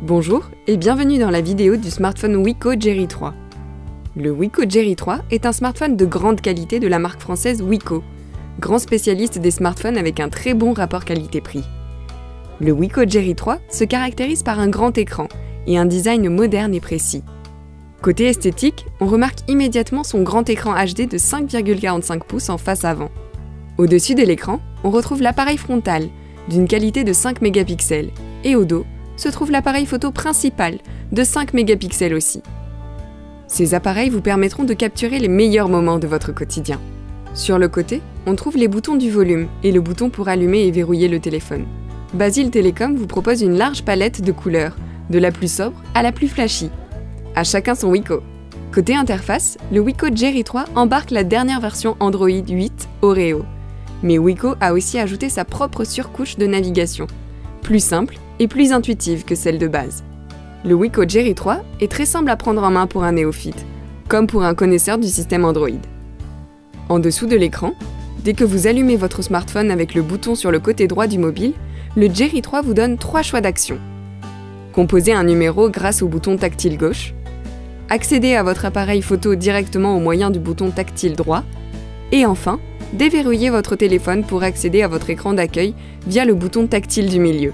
Bonjour et bienvenue dans la vidéo du smartphone Wiko Jerry 3. Le Wiko Jerry 3 est un smartphone de grande qualité de la marque française Wiko, grand spécialiste des smartphones avec un très bon rapport qualité-prix. Le Wiko Jerry 3 se caractérise par un grand écran et un design moderne et précis. Côté esthétique, on remarque immédiatement son grand écran HD de 5,45 pouces en face avant. Au-dessus de l'écran, on retrouve l'appareil frontal d'une qualité de 5 mégapixels et au dos se trouve l'appareil photo principal de 5 mégapixels aussi. Ces appareils vous permettront de capturer les meilleurs moments de votre quotidien. Sur le côté, on trouve les boutons du volume et le bouton pour allumer et verrouiller le téléphone. Basile Telecom vous propose une large palette de couleurs, de la plus sobre à la plus flashy. À chacun son Wiko. Côté interface, le Wiko Jerry 3 embarque la dernière version Android 8 Oreo. Mais Wiko a aussi ajouté sa propre surcouche de navigation, plus simple et plus intuitive que celle de base. Le Wiko Jerry 3 est très simple à prendre en main pour un néophyte, comme pour un connaisseur du système Android. En dessous de l'écran, dès que vous allumez votre smartphone avec le bouton sur le côté droit du mobile, le Jerry 3 vous donne 3 choix d'action. Composer un numéro grâce au bouton tactile gauche, accéder à votre appareil photo directement au moyen du bouton tactile droit, et enfin, déverrouiller votre téléphone pour accéder à votre écran d'accueil via le bouton tactile du milieu.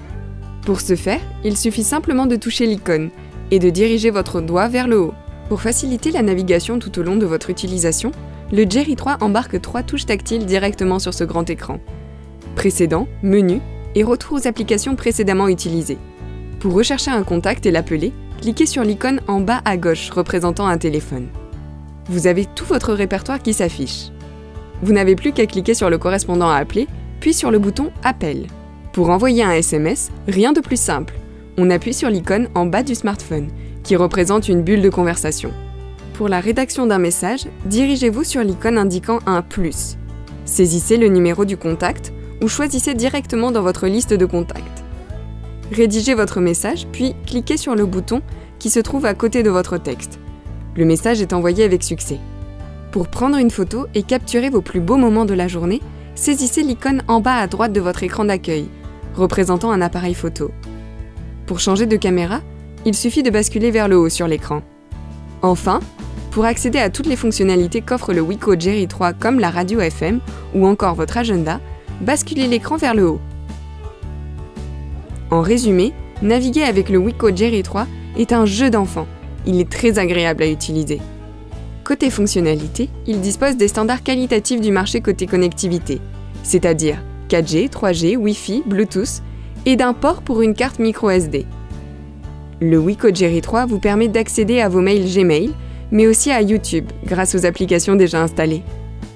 Pour ce faire, il suffit simplement de toucher l'icône et de diriger votre doigt vers le haut. Pour faciliter la navigation tout au long de votre utilisation, le Jerry 3 embarque 3 touches tactiles directement sur ce grand écran. Précédent, menu et retour aux applications précédemment utilisées. Pour rechercher un contact et l'appeler, cliquez sur l'icône en bas à gauche représentant un téléphone. Vous avez tout votre répertoire qui s'affiche. Vous n'avez plus qu'à cliquer sur le correspondant à appeler, puis sur le bouton « Appel ». Pour envoyer un SMS, rien de plus simple. On appuie sur l'icône en bas du smartphone, qui représente une bulle de conversation. Pour la rédaction d'un message, dirigez-vous sur l'icône indiquant un plus. Saisissez le numéro du contact ou choisissez directement dans votre liste de contacts. Rédigez votre message, puis cliquez sur le bouton qui se trouve à côté de votre texte. Le message est envoyé avec succès. Pour prendre une photo et capturer vos plus beaux moments de la journée, saisissez l'icône en bas à droite de votre écran d'accueil, représentant un appareil photo. Pour changer de caméra, il suffit de basculer vers le haut sur l'écran. Enfin, pour accéder à toutes les fonctionnalités qu'offre le Wiko Jerry 3 comme la radio FM ou encore votre agenda, basculez l'écran vers le haut. En résumé, naviguer avec le Wiko Jerry 3 est un jeu d'enfant. Il est très agréable à utiliser. Côté fonctionnalité, il dispose des standards qualitatifs du marché côté connectivité, c'est-à-dire 4G, 3G, Wi-Fi, Bluetooth et d'un port pour une carte micro-SD. Le Wiko Jerry 3 vous permet d'accéder à vos mails Gmail, mais aussi à YouTube grâce aux applications déjà installées.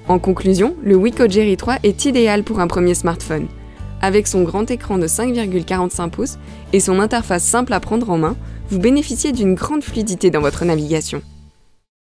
En conclusion, le Wiko Jerry 3 est idéal pour un premier smartphone. Avec son grand écran de 5,45 pouces et son interface simple à prendre en main, vous bénéficiez d'une grande fluidité dans votre navigation.